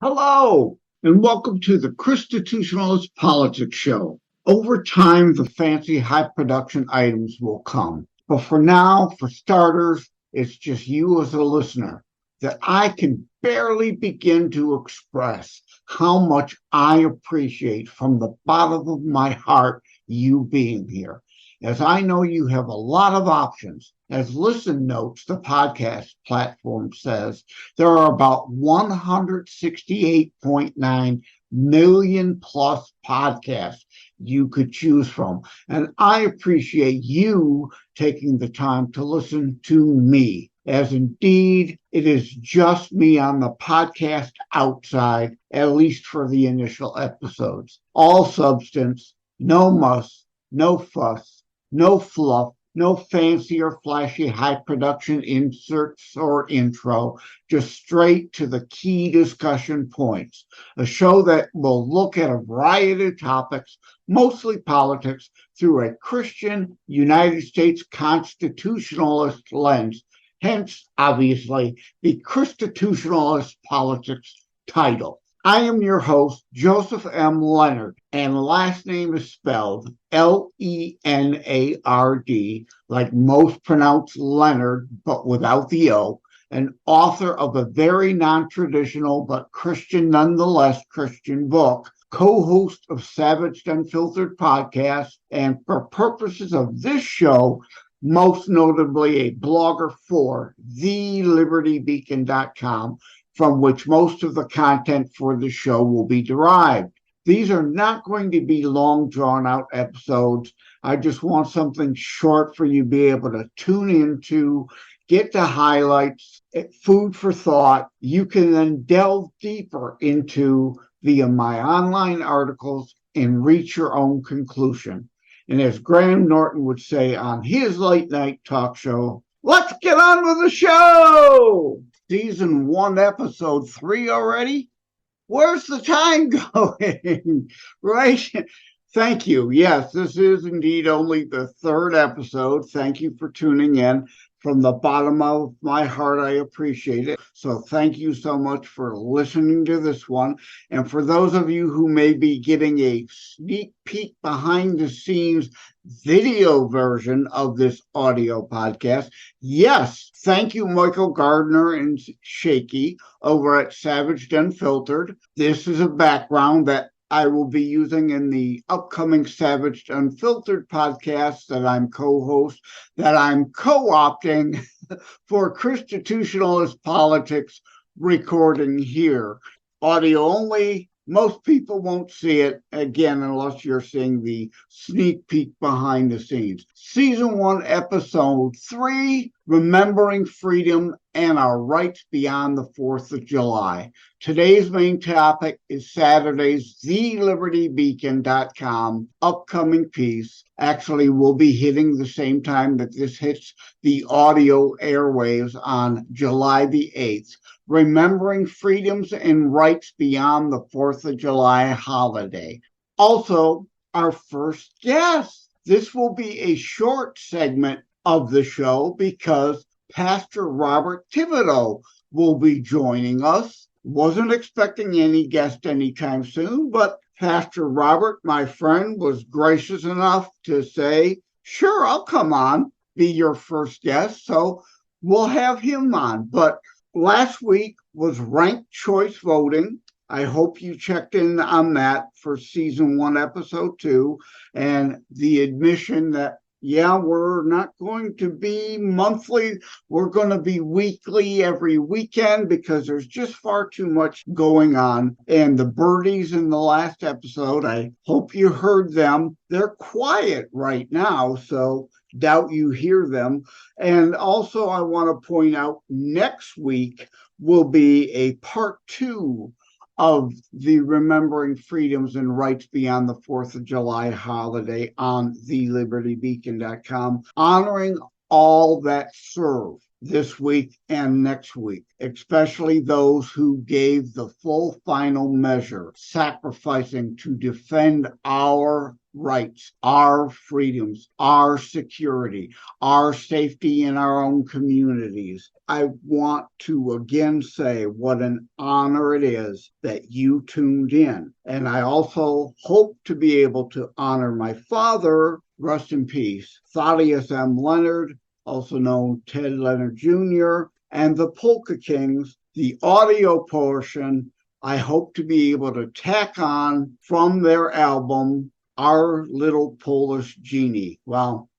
Hello, and welcome to the ChristiTutionalist Politics Show. Over time, the fancy high production items will come. But for now, for starters, it's just you as a listener that I can barely begin to express how much I appreciate from the bottom of my heart you being here. As I know you have a lot of options. As ListenNotes, the podcast platform, says, there are about 168.9 million plus podcasts you could choose from. And I appreciate you taking the time to listen to me, as indeed it is just me on the podcast outside, at least for the initial episodes. All substance, no muss, no fuss, no fluff, no fancy or flashy high production inserts or intro, just straight to the key discussion points. A show that will look at a variety of topics, mostly politics, through a Christian United States constitutionalist lens. Hence, obviously, the ChristiTutionalist Politics title. I am your host, Joseph M. Leonard, and last name is spelled L-E-N-A-R-D, like most pronounce Leonard, but without the O, an author of a very non-traditional but Christian, nonetheless Christian book, co-host of Savaged Unfiltered podcast, and for purposes of this show, most notably a blogger for TheLibertyBeacon.com, from which most of the content for the show will be derived. These are not going to be long, drawn-out episodes. I just want something short for you to be able to tune into, get the highlights, food for thought. You can then delve deeper into via my online articles and reach your own conclusion. And as Graham Norton would say on his late-night talk show, let's get on with the show! Season 1, episode 3 already? Where's the time going? Right? Thank you. Yes, this is indeed only the 3rd episode. Thank you for tuning in. From the bottom of my heart, I appreciate it. So thank you so much for listening to this one. And for those of you who may be getting a sneak peek behind the scenes video version of this audio podcast, yes, thank you, Michael Gardner and Shaky over at Savaged Unfiltered. This is a background that I will be using in the upcoming Savaged Unfiltered podcast that I'm co-host, that I'm co-opting for ChristiTutionalist Politics recording here. Audio only. Most people won't see it, again, unless you're seeing the sneak peek behind the scenes. Season 1, Episode 3, Remembering Freedom and Our Rights Beyond the 4th of July. Today's main topic is Saturday's TheLibertyBeacon.com upcoming piece. Actually, we'll be hitting the same time that this hits the audio airwaves on July the 8th. Remembering Freedoms and Rights Beyond the 4th of July holiday. Also, our first guest. This will be a short segment of the show because Pastor Robert Thibodeau will be joining us. Wasn't expecting any guest anytime soon, but Pastor Robert, my friend, was gracious enough to say, sure, I'll come on, be your first guest. So we'll have him on. But last week was ranked choice voting. I hope you checked in on that for season 1, episode 2, and the admission that, yeah, we're not going to be monthly. We're going to be weekly every weekend because there's just far too much going on. And the birdies in the last episode, I hope you heard them. They're quiet right now, so doubt you hear them. And also, I want to point out next week will be a part 2 of the Remembering Freedoms and Rights Beyond the 4th of July holiday on TheLibertyBeacon.com, honoring all that serve. this week and next week, especially those who gave the full final measure, sacrificing to defend our rights, our freedoms, our security, our safety in our own communities. I want to again say what an honor it is that you tuned in. And I also hope to be able to honor my father, rest in peace, Thaddeus M. Leonard, also known Ted Leonard Jr., and the Polka Kings. The audio portion, I hope to be able to tack on from their album, Our Little Polish Genie. Well,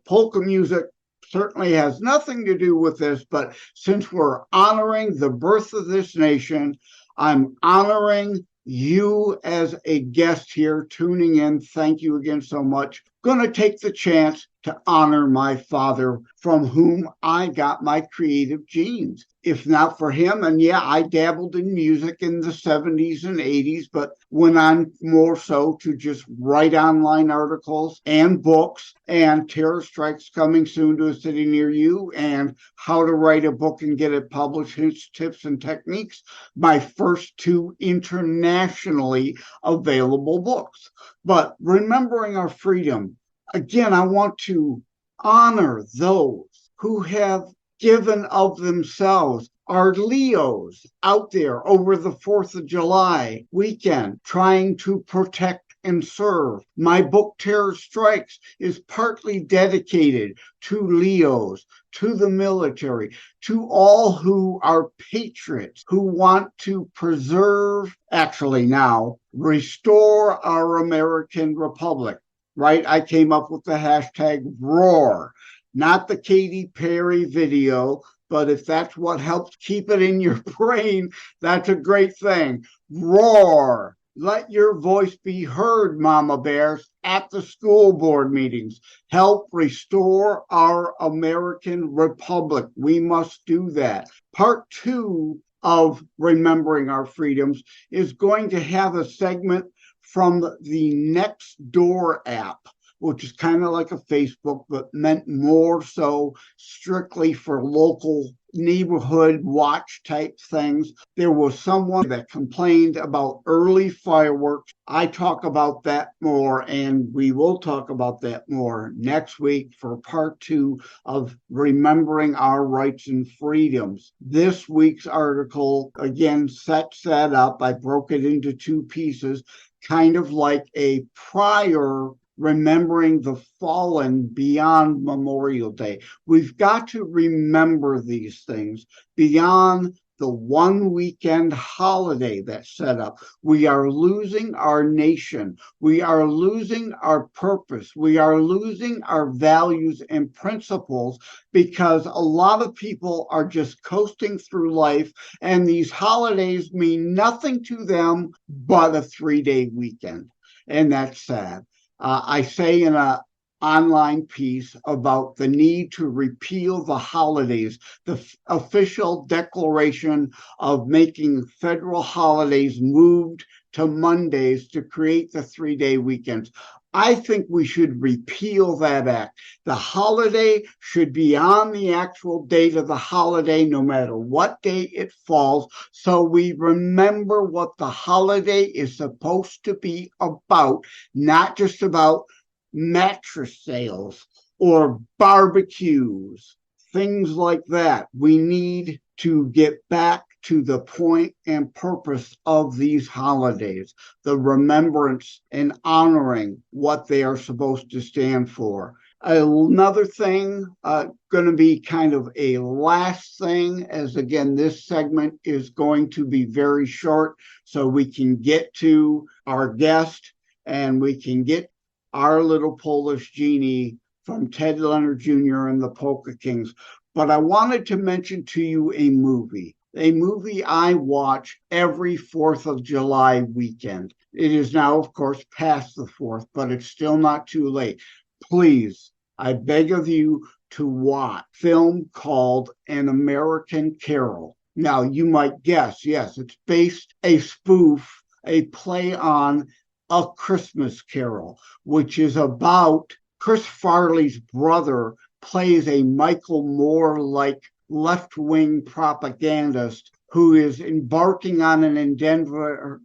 polka music certainly has nothing to do with this, but since we're honoring the birth of this nation, I'm honoring you as a guest here tuning in. Thank you again so much. Going to take the chance to honor my father, from whom I got my creative genes. If not for him, and yeah, I dabbled in music in the 70s and 80s, but went on more so to just write online articles and books, and Terror Strikes Coming Soon to a City Near You, and How to Write a Book and Get It Published, Hints, Tips, and Techniques, my first two internationally available books. But remembering our freedom, again, I want to honor those who have given of themselves. Our Leos out there over the 4th of July weekend trying to protect and serve. My book, Terror Strikes, is partly dedicated to Leos, to the military, to all who are patriots, who want to preserve, actually now, restore our American Republic. Right? I came up with the hashtag ROAR, not the Katy Perry video, but if that's what helps keep it in your brain, that's a great thing. ROAR. Let your voice be heard, Mama Bears, at the school board meetings. Help restore our American Republic. We must do that. Part 2 of Remembering Our Freedoms is going to have a segment from the Nextdoor app, which is kind of like a Facebook, but meant more so strictly for local neighborhood watch type things. There was someone that complained about early fireworks. I talk about that more, and we will talk about that more next week for part 2 of Remembering Our Rights and Freedoms. This week's article, again, sets that up. I broke it into 2 pieces, kind of like a prior remembering the fallen beyond Memorial Day. We've got to remember these things beyond the one weekend holiday that's set up. We are losing our nation. We are losing our purpose. We are losing our values and principles because a lot of people are just coasting through life, and these holidays mean nothing to them but a 3-day weekend. And that's sad. I say in an online piece about the need to repeal the holidays, the official declaration of making federal holidays moved to Mondays to create the 3-day weekends. I think we should repeal that act. The holiday should be on the actual date of the holiday, no matter what day it falls, so we remember what the holiday is supposed to be about, not just about mattress sales or barbecues, things like that. We need to get back to the point and purpose of these holidays, the remembrance and honoring what they are supposed to stand for. Another thing, going to be kind of a last thing, as again, this segment is going to be very short, so we can get to our guest and we can get Our Little Polish Genie from Ted Leonard Jr. and the Polka Kings. But I wanted to mention to you a movie I watch every 4th of July weekend. It is now, of course, past the 4th, but it's still not too late. Please, I beg of you to watch a film called An American Carol. Now, you might guess, yes, it's based a spoof, a play on A Christmas Carol, which is about Chris Farley's brother plays a Michael Moore-like left-wing propagandist who is embarking on an endeavor,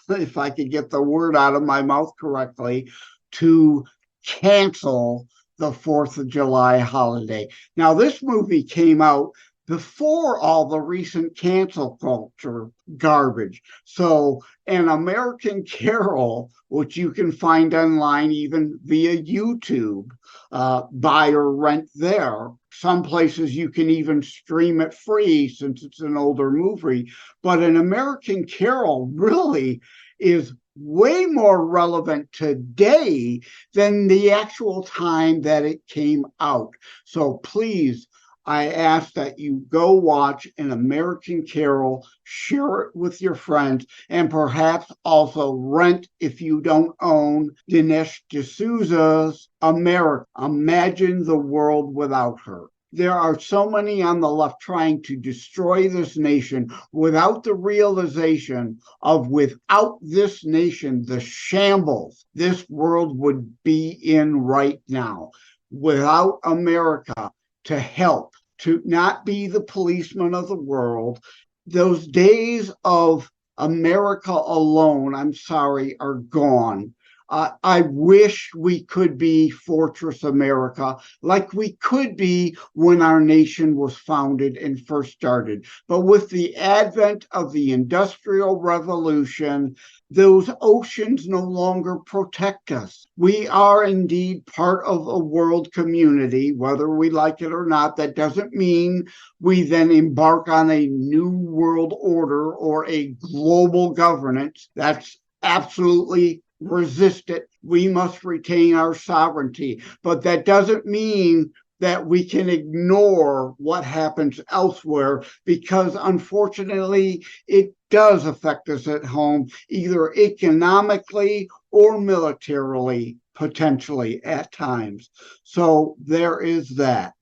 if I could get the word out of my mouth correctly, to cancel the 4th of July holiday. Now, this movie came out before all the recent cancel culture garbage. So, An American Carol, which you can find online even via YouTube, buy or rent there. Some places you can even stream it free since it's an older movie. But An American Carol really is way more relevant today than the actual time that it came out. So please, I ask that you go watch An American Carol, share it with your friends, and perhaps also rent, if you don't own, Dinesh D'Souza's America. Imagine the world without her. There are so many on the left trying to destroy this nation without the realization of, without this nation, the shambles this world would be in right now. Without America to help, to not be the policeman of the world, those days of America alone, I'm sorry, are gone. I wish we could be Fortress America like we could be when our nation was founded and first started. But with the advent of the Industrial Revolution, those oceans no longer protect us. We are indeed part of a world community, whether we like it or not. That doesn't mean we then embark on a new world order or a global governance. That's absolutely resist it. We must retain our sovereignty. But that doesn't mean that we can ignore what happens elsewhere, because unfortunately it does affect us at home, either economically or militarily, potentially at times. So there is that.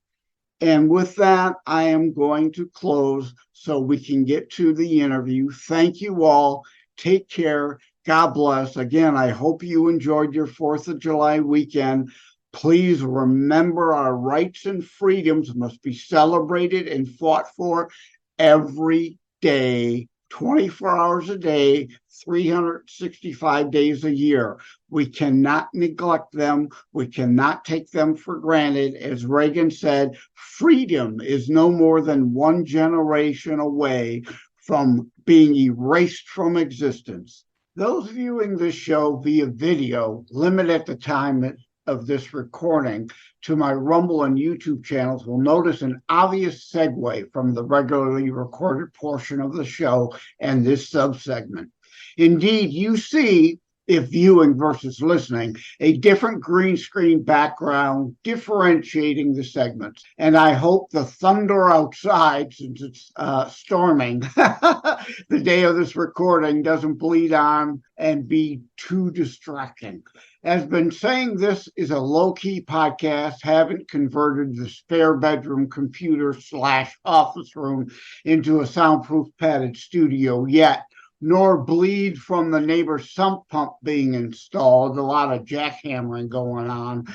And with that, I am going to close so we can get to the interview. Thank you all. Take care. God bless. Again, I hope you enjoyed your 4th of July weekend. Please remember, our rights and freedoms must be celebrated and fought for every day, 24 hours a day, 365 days a year. We cannot neglect them. We cannot take them for granted. As Reagan said, freedom is no more than one generation away from being erased from existence. Those viewing this show via video, limit at the time of this recording to my Rumble and YouTube channels, will notice an obvious segue from the regularly recorded portion of the show and this subsegment. Indeed, you see, if viewing versus listening, a different green screen background differentiating the segments. And I hope the thunder outside, since it's storming, the day of this recording, doesn't bleed on and be too distracting. As been saying, this is a low-key podcast. Haven't converted the spare bedroom computer / office room into a soundproof padded studio yet, nor bleed from the neighbor's sump pump being installed. A lot of jackhammering going on.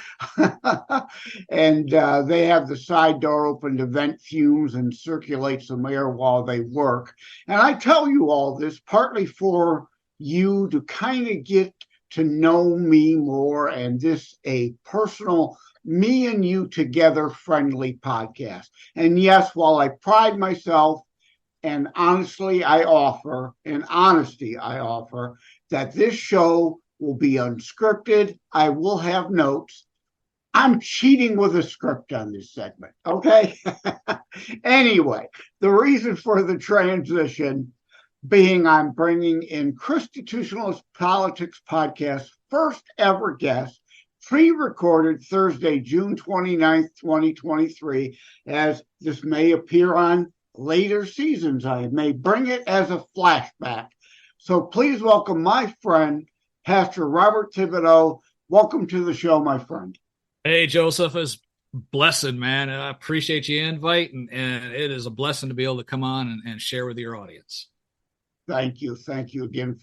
And they have the side door open to vent fumes and circulate some air while they work. And I tell you all this partly for you to kind of get to know me more, and this a personal me and you together friendly podcast. And yes, while I pride myself and honesty I offer that this show will be unscripted, I will have notes. I'm cheating with a script on this segment, okay? Anyway, the reason for the transition being I'm bringing in ChristiTutionalist Politics podcast first ever guest, pre-recorded Thursday, June 29th, 2023, as this may appear on later seasons. I may bring it as a flashback. So please welcome my friend, Pastor Robert Thibodeau. Welcome to the show, my friend. Hey, Joseph, it's blessed, man. I appreciate your invite, and it is a blessing to be able to come on and share with your audience. Thank you. Thank you again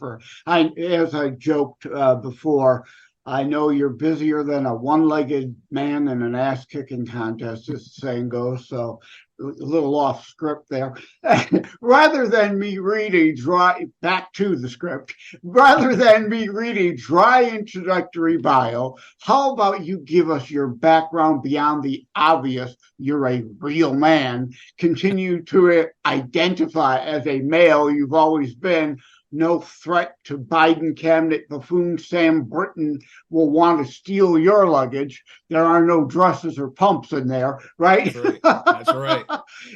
as I joked before, I know you're busier than a one-legged man in an ass-kicking contest, as the saying goes. So a little off script there. Rather than me reading back to the script, rather than me reading dry introductory bio, how about you give us your background beyond the obvious? You're a real man. Continue to identify as a male you've always been. No threat to Biden cabinet buffoon Sam Brinton will want to steal your luggage. There are no dresses or pumps in there, right? That's right. That's right.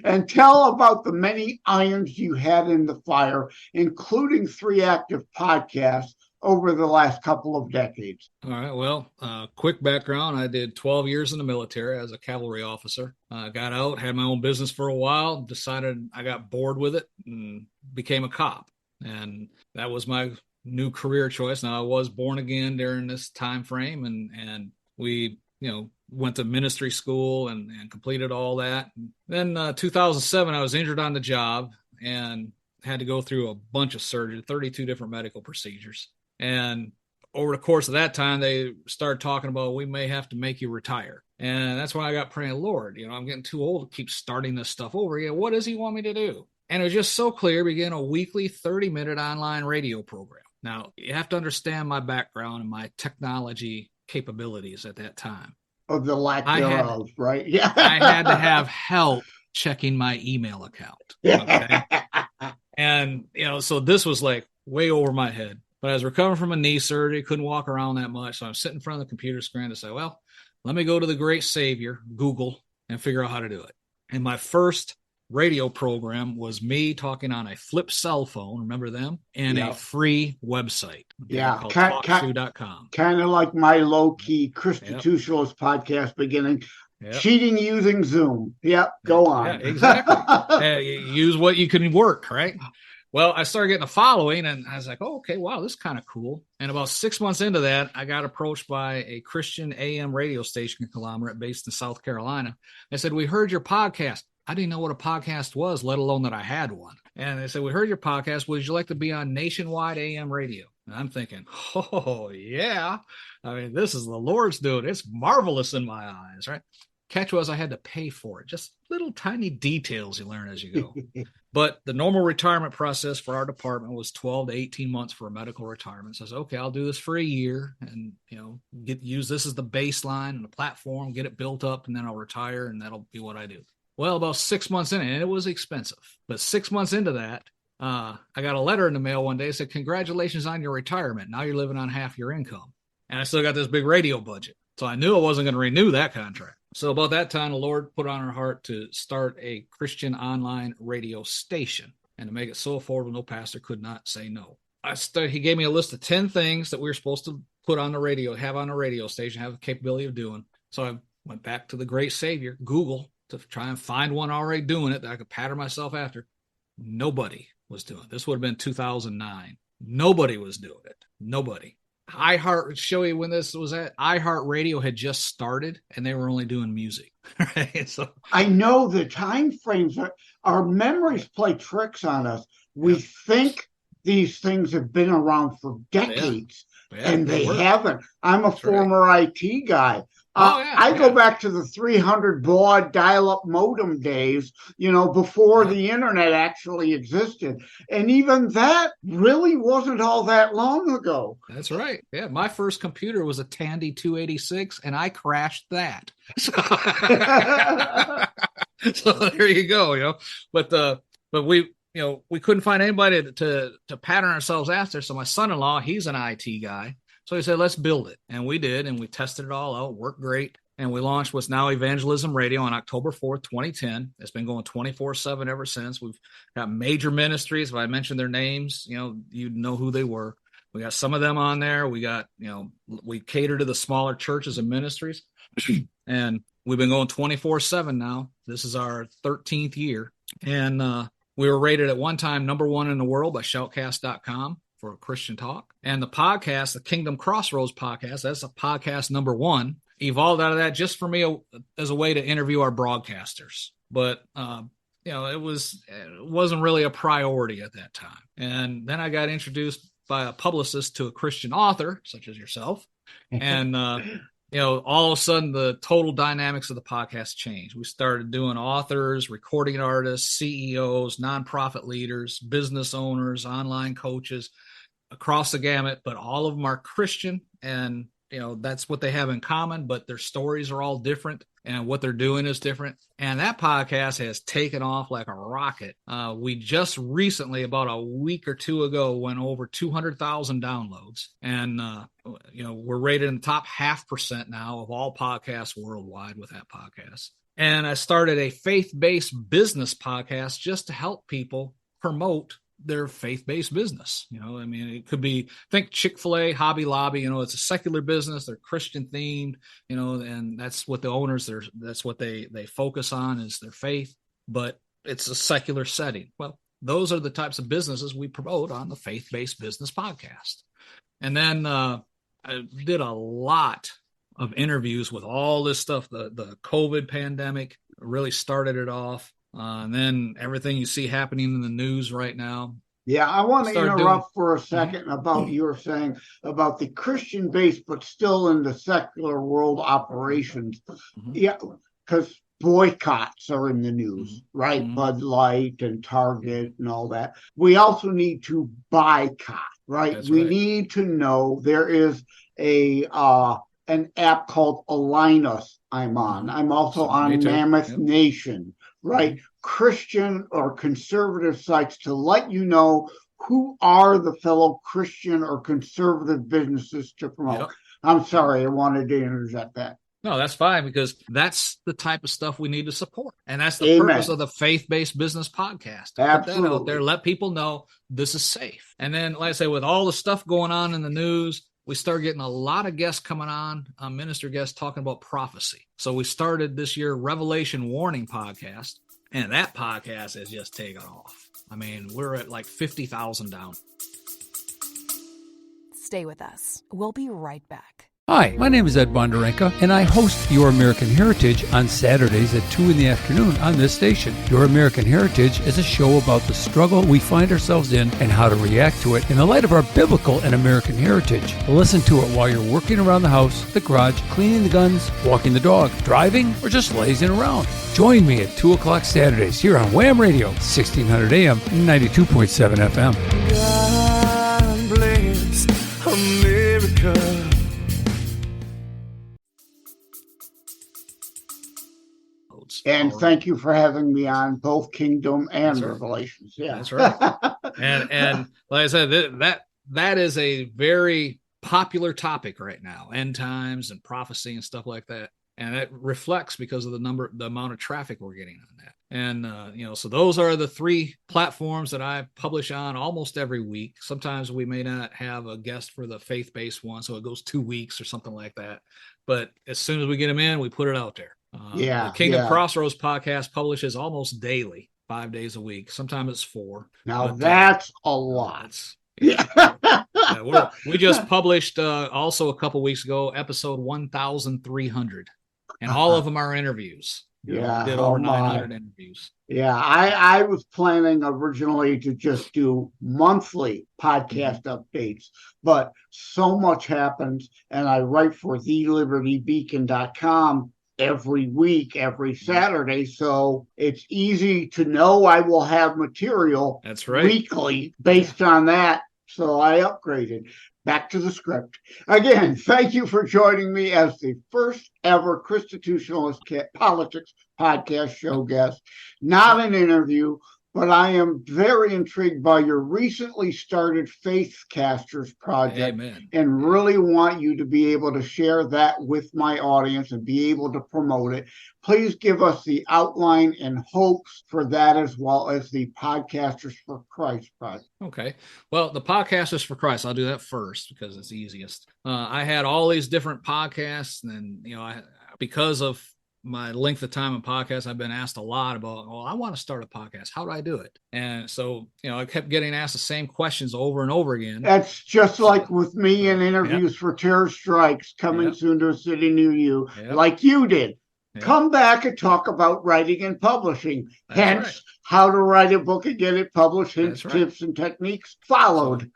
And tell about the many irons you had in the fire, including 3 active podcasts over the last couple of decades. All right. Well, quick background. I did 12 years in the military as a cavalry officer. Got out, had my own business for a while, decided I got bored with it and became a cop. And that was my new career choice. Now, I was born again during this time frame, and we, went to ministry school and completed all that. And then 2007, I was injured on the job and had to go through a bunch of surgery, 32 different medical procedures. And over the course of that time, they started talking about, we may have to make you retire. And that's why I got praying, Lord, I'm getting too old to keep starting this stuff over. What does he want me to do? And it was just so clear, begin a weekly 30-minute online radio program. Now, you have to understand my background and my technology capabilities at that time. Of the lack thereof, right? Yeah. I had to have help checking my email account. Okay? And, so this was like way over my head. But I was recovering from a knee surgery, couldn't walk around that much. So I'm sitting in front of the computer screen to say, well, let me go to the great savior, Google, and figure out how to do it. And my first radio program was me talking on a flip cell phone, remember them, and a free website. Called talkshoe.com. Kind of like my low-key ChristiTutionalist podcast beginning. Yep. Cheating using Zoom. Yep, go on. Yeah, exactly. Use what you can work, right? Well, I started getting a following, and I was like, oh, okay, wow, this is kind of cool. And about 6 months into that, I got approached by a Christian AM radio station conglomerate based in South Carolina. They said, we heard your podcast. I didn't know what a podcast was, let alone that I had one. And they said, we heard your podcast. Would you like to be on nationwide AM radio? And I'm thinking, oh, yeah. I mean, this is the Lord's doing. It's marvelous in my eyes, right? Catch was I had to pay for it. Just little tiny details you learn as you go. But the normal retirement process for our department was 12 to 18 months for a medical retirement. So I said, okay, I'll do this for a year and, use this as the baseline and the platform, get it built up, and then I'll retire, and that'll be what I do. Well, about 6 months in, and it was expensive, but 6 months into that, I got a letter in the mail one day that said, congratulations on your retirement. Now you're living on half your income. And I still got this big radio budget. So I knew I wasn't going to renew that contract. So about that time, the Lord put on our heart to start a Christian online radio station and to make it so affordable, no pastor could not say no. He gave me a list of 10 things that we were supposed to put on the radio, have on a radio station, have the capability of doing. So I went back to the great savior, Google, to try and find one already doing it that I could pattern myself after. Nobody was doing it. This would have been 2009. Nobody was doing it. Nobody. Show you when this was at. iHeartRadio had just started, and they were only doing music. Right? So I know the time frames. Our memories play tricks on us. We think these things have been around for decades, and they haven't. I'm a former IT guy. I go back to the 300 baud dial-up modem days, before the internet actually existed. And even that really wasn't all that long ago. That's right. Yeah, my first computer was a Tandy 286, and I crashed that. So there you go, But we, we couldn't find anybody to pattern ourselves after. So my son-in-law, he's an IT guy. So he said, let's build it. And we did, and we tested it all out, worked great. And we launched what's now Evangelism Radio on October 4th, 2010. It's been going 24/7 ever since. We've got major ministries. If I mentioned their names, you'd know who they were. We got some of them on there. We got, we cater to the smaller churches and ministries. And we've been going 24/7 now. This is our 13th year. And we were rated at one time #1 in the world by shoutcast.com. for Christian talk. And the podcast, the Kingdom Crossroads podcast, that's a podcast #1, evolved out of that just for me as a way to interview our broadcasters. But, it wasn't really a priority at that time. And then I got introduced by a publicist to a Christian author, such as yourself. And, all of a sudden the total dynamics of the podcast changed. We started doing authors, recording artists, CEOs, nonprofit leaders, business owners, online coaches across the gamut, but all of them are Christian, and that's what they have in common, but their stories are all different and what they're doing is different. And that podcast has taken off like a rocket. We just recently, about a week or two ago, went over 200,000 downloads. And, we're rated in the top 0.5% now of all podcasts worldwide with that podcast. And I started a faith-based business podcast just to help people promote their faith-based business. It could be, think Chick-fil-A, Hobby Lobby, it's a secular business. They're Christian themed, and that's what the owners, that's what they focus on is their faith, but it's a secular setting. Well, those are the types of businesses we promote on the Faith-Based Business Podcast. And then I did a lot of interviews with all this stuff. The COVID pandemic really started it off. And then everything you see happening in the news right now. Yeah, I want to interrupt for a second about you were saying about the Christian base, but still in the secular world operations. Mm-hmm. Yeah, because boycotts are in the news, right? Mm-hmm. Bud Light and Target and all that. We also need to boycott, right? That's we right. need to know there is an app called Linus I'm on. I'm also on Mammoth Nation. Right, Christian or conservative sites to let you know who are the fellow Christian or conservative businesses to promote. Yep. I'm sorry, I wanted to interject that. No, that's fine, because that's the type of stuff we need to support. And that's the purpose of the Faith-Based Business Podcast. Absolutely. Put that out there, let people know this is safe. And then, like I say, with all the stuff going on in the news, we started getting a lot of guests coming on, minister guests talking about prophecy. So we started this year Revelation Warning Podcast, and that podcast has just taken off. We're at like 50,000 down. Stay with us. We'll be right back. Hi, my name is Ed Bondarenka, and I host Your American Heritage on Saturdays at 2 in the afternoon on this station. Your American Heritage is a show about the struggle we find ourselves in and how to react to it in the light of our biblical and American heritage. Listen to it while you're working around the house, the garage, cleaning the guns, walking the dog, driving, or just lazing around. Join me at 2 o'clock Saturdays here on Wham Radio, 1600 AM, 92.7 FM. God bless America. And thank you for having me on both Kingdom and Revelations. Yeah, that's right. and like I said, that is a very popular topic right now, end times and prophecy and stuff like that. And it reflects because of the amount of traffic we're getting on that. And, so those are the 3 platforms that I publish on almost every week. Sometimes we may not have a guest for the faith-based one, so it goes 2 weeks or something like that. But as soon as we get them in, we put it out there. The Kingdom Crossroads podcast publishes almost daily, 5 days a week. Sometimes it's 4. Now that's a lot. We just published also a couple weeks ago, episode 1,300, and all of them are interviews. Yeah, did over 900 interviews. Yeah, I was planning originally to just do monthly podcast updates, but so much happens, and I write for TheLibertyBeacon.com every week, every Saturday, so it's easy to know I will have material weekly based on that. So I upgraded. Back to the script. Again, thank you for joining me as the first ever ChristiTutionalist Politics podcast show guest. Not an interview, but I am very intrigued by your recently started Faithcasters project. Amen. And really want you to be able to share that with my audience and be able to promote it. Please give us the outline and hopes for that, as well as the Podcasters for Christ project. Okay. Well, the Podcasters for Christ, I'll do that first because it's easiest. I had all these different podcasts, and because of my length of time in podcasts, I've been asked a lot about, I want to start a podcast. How do I do it? And so, I kept getting asked the same questions over and over again. That's just like with me in interviews for Terror Strikes coming soon to a city near you, like you did. Come back and talk about writing and publishing. Hence, how to write a book and get it published. Hence, tips and techniques followed.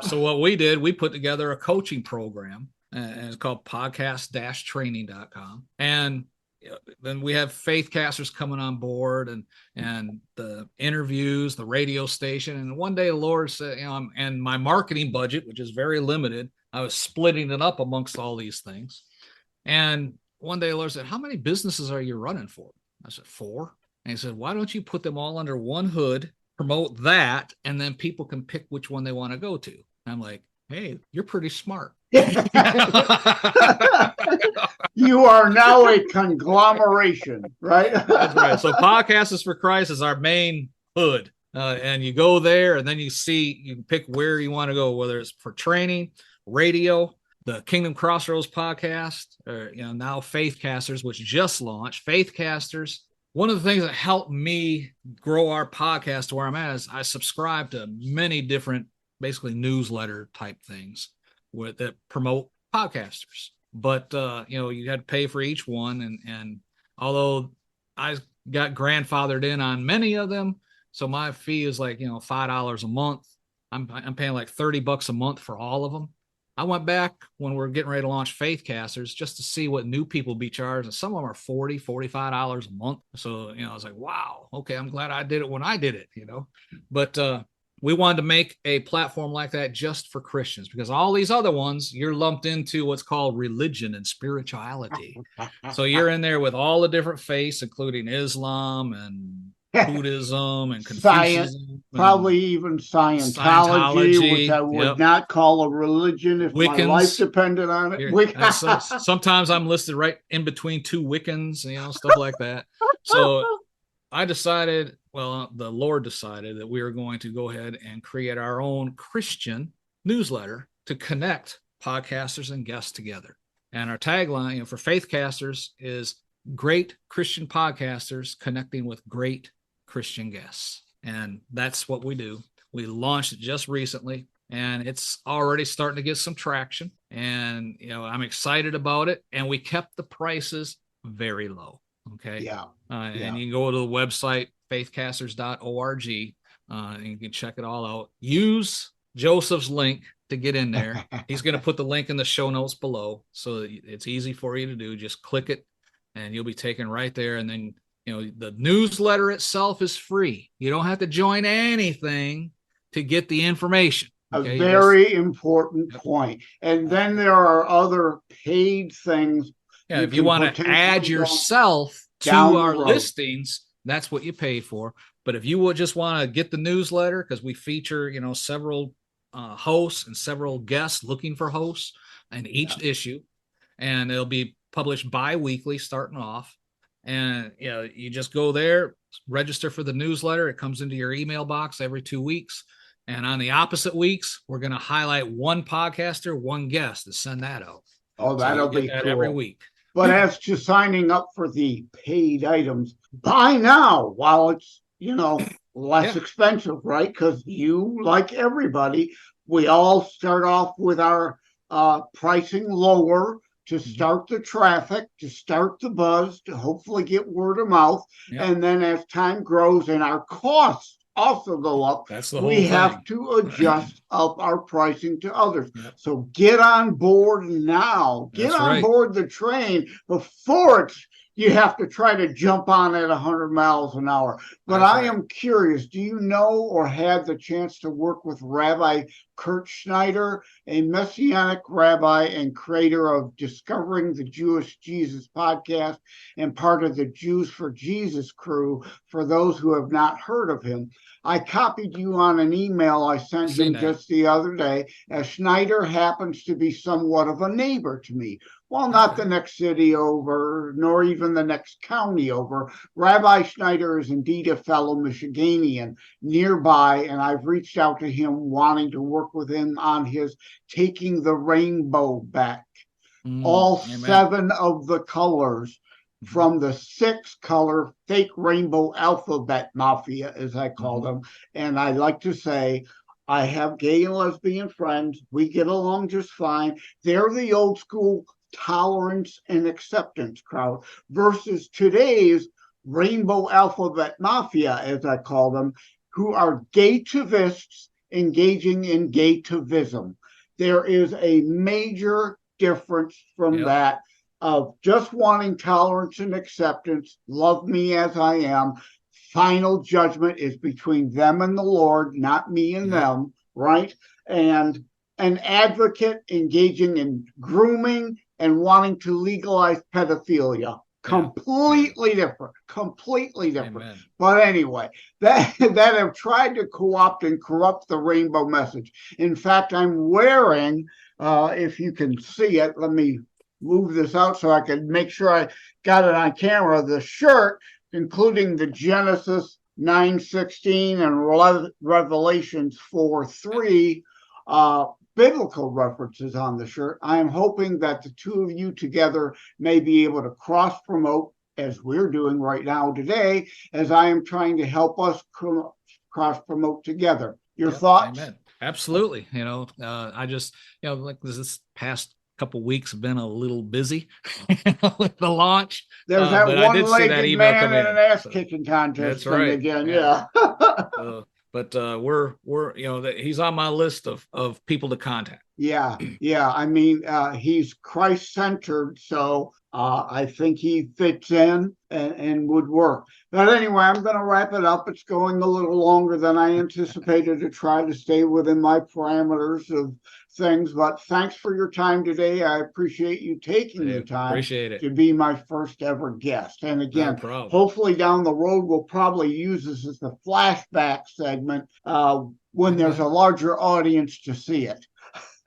So what we did, we put together a coaching program and it's called podcast-training.com. And then we have faithcasters coming on board, and the interviews, the radio station. And one day the Lord said, and my marketing budget, which is very limited, I was splitting it up amongst all these things. And one day the Lord said, how many businesses are you running for? I said, 4. And he said, why don't you put them all under one hood, promote that, and then people can pick which one they want to go to. And I'm like, hey, you're pretty smart. You are now a conglomeration, right? That's right. So Podcasters for Christ is our main hood. And you go there, and then you can pick where you want to go, whether it's for training, radio, the Kingdom Crossroads podcast, or now Faithcasters, which just launched. Faithcasters. One of the things that helped me grow our podcast to where I'm at is I subscribe to many different, basically newsletter type things that promote podcasters. But you had to pay for each one, and although I got grandfathered in on many of them, so my fee is like $5 a month. I'm paying like $30 a month for all of them. I went back when we're getting ready to launch Faithcasters just to see what new people be charged, and some of them are $40, $45 a month. So I was like, wow, okay, I'm glad I did it when I did it. But we wanted to make a platform like that just for Christians, because all these other ones, you're lumped into what's called religion and spirituality. So you're in there with all the different faiths, including Islam and Buddhism and Confucianism. Probably even Scientology, which I would not call a religion if Wiccans, my life depended on it. Sometimes I'm listed right in between 2 Wiccans, stuff like that. So I decided, the Lord decided that we were going to go ahead and create our own Christian newsletter to connect podcasters and guests together. And our tagline for Faithcasters is great Christian podcasters connecting with great Christian guests. And that's what we do. We launched it just recently, and it's already starting to get some traction. And, I'm excited about it. And we kept the prices very low. Okay. Yeah. And you can go to the website, faithcasters.org, and you can check it all out. Use Joseph's link to get in there. He's going to put the link in the show notes below, so it's easy for you to do. Just click it, and you'll be taken right there. And then, the newsletter itself is free. You don't have to join anything to get the information. Okay? A very important point. And then there are other paid things. Yeah, if you want to add yourself to our listings, that's what you pay for. But if you would just want to get the newsletter, because we feature, several hosts and several guests looking for hosts in each issue, and it'll be published bi-weekly starting off. And you just go there, register for the newsletter. It comes into your email box every 2 weeks. And on the opposite weeks, we're going to highlight one podcaster, one guest, to send that out. Oh, that'll be cool. Every week. But as to signing up for the paid items, buy now while it's, less expensive, right? Because like everybody, we all start off with our pricing lower to start the traffic, to start the buzz, to hopefully get word of mouth. Yep. And then as time grows and our costs also go up, we have to adjust up our pricing to others. Yep. So get on board now. Get on board the train before you have to try to jump on at 100 miles an hour. But I am curious, do you know or had the chance to work with Rabbi Kurt Schneider, a Messianic rabbi and creator of Discovering the Jewish Jesus podcast and part of the Jews for Jesus crew, for those who have not heard of him? I copied you on an email I sent him just the other day, as Schneider happens to be somewhat of a neighbor to me. Well, not the next city over, nor even the next county over. Rabbi Schneider is indeed a fellow Michiganian nearby, and I've reached out to him wanting to work with him on his Taking the Rainbow Back. All 7 of the colors from the 6-color fake rainbow alphabet mafia, as I call them. And I like to say, I have gay and lesbian friends. We get along just fine. They're the old school tolerance and acceptance crowd versus today's rainbow alphabet mafia, as I call them, who are gay-tivists engaging in gay-tivism. There is a major difference from that of just wanting tolerance and acceptance. Love me as I am. Final judgment is between them and the Lord, not me and them, right? And an advocate engaging in grooming and wanting to legalize pedophilia. Completely different. Amen. But anyway, that have tried to co-opt and corrupt the rainbow message. In fact, I'm wearing, if you can see it, let me move this out so I can make sure I got it on camera, the shirt, including the Genesis 9:16 and Revelations 4:3 biblical references on the shirt. I am hoping that the two of you together may be able to cross-promote, as we're doing right now today, as I am trying to help us cross-promote together. Your thoughts? Amen. Absolutely. I just, like this past couple weeks have been a little busy with the launch. There's that one-legged man in an ass-kicking contest. That's right. Again, But we're he's on my list of people to contact. Yeah. I mean, he's Christ-centered, so I think he fits in and would work. But anyway, I'm going to wrap it up. It's going a little longer than I anticipated to try to stay within my parameters of things. But thanks for your time today. I appreciate you taking the time to be my first ever guest. And again, hopefully down the road, we'll probably use this as the flashback segment when there's a larger audience to see it.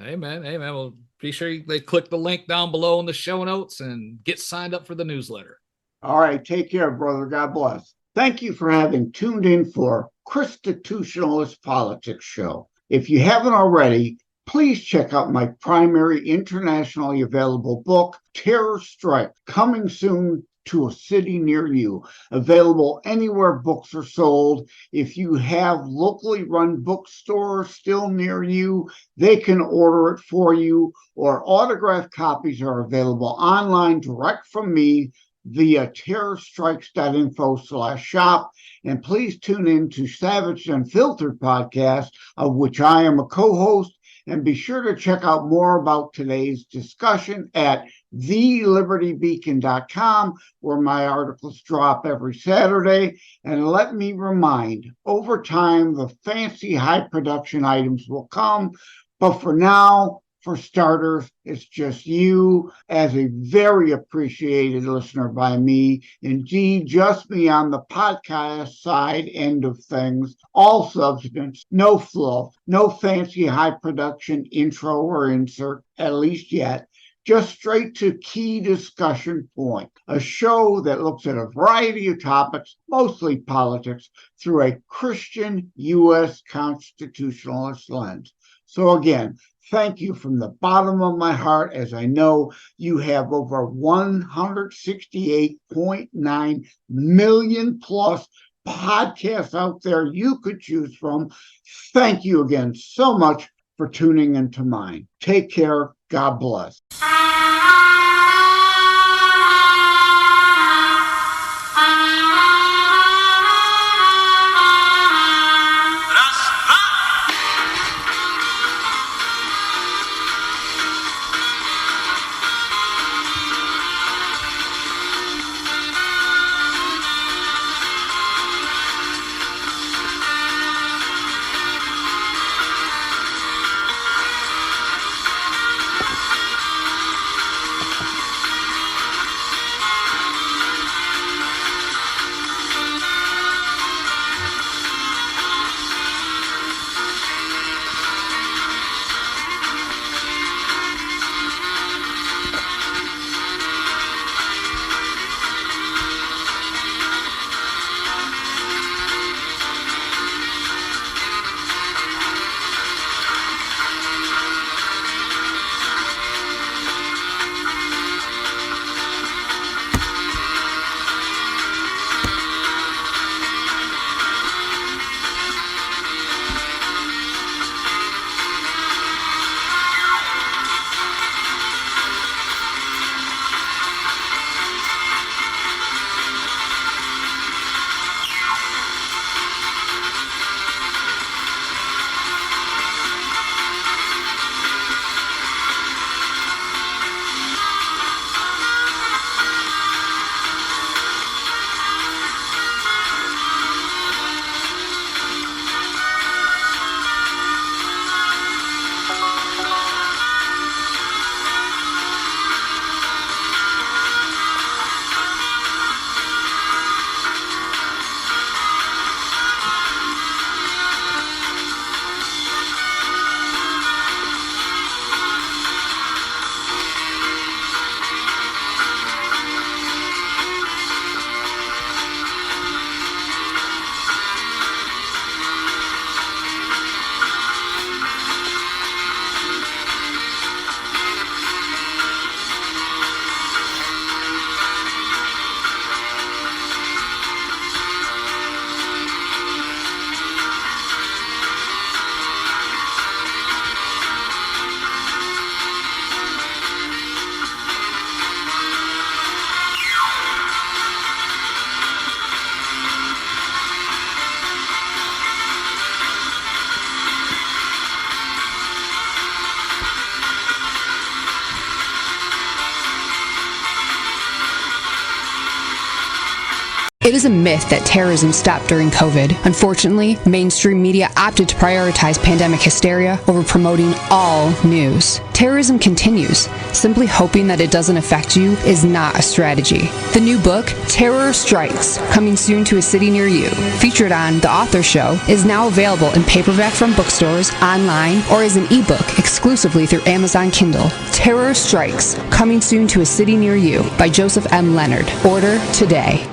Amen. Well, be sure they click the link down below in the show notes and get signed up for the newsletter. All right. Take care, brother. God bless. Thank you for having tuned in for ChristiTutionalist Politics Show. If you haven't already, please check out my primary internationally available book, Terror Strike, coming soon to a city near you. Available anywhere books are sold. If you have locally run bookstores still near you, they can order it for you, or autographed copies are available online direct from me via terrorstrikes.info/shop. And please tune in to Savage Unfiltered podcast, of which I am a co-host. And be sure to check out more about today's discussion at TheLibertyBeacon.com, where my articles drop every Saturday. And let me remind, over time, the fancy high production items will come. But for now, for starters, it's just you as a very appreciated listener by me. Indeed, just me on the podcast side end of things. All substance, no fluff, no fancy high production intro or insert, at least yet. Just straight to key discussion point. A show that looks at a variety of topics, mostly politics, through a Christian U.S. constitutionalist lens. So again, thank you from the bottom of my heart, as I know you have over 168.9 million plus podcasts out there you could choose from. Thank you again so much for tuning into mine. Take care. God bless. It is a myth that terrorism stopped during COVID. Unfortunately, mainstream media opted to prioritize pandemic hysteria over promoting all news. Terrorism continues. Simply hoping that it doesn't affect you is not a strategy. The new book, Terror Strikes, coming soon to a city near you, featured on The Author Show, is now available in paperback from bookstores, online, or as an ebook exclusively through Amazon Kindle. Terror Strikes, coming soon to a city near you by Joseph M. Leonard. Order today.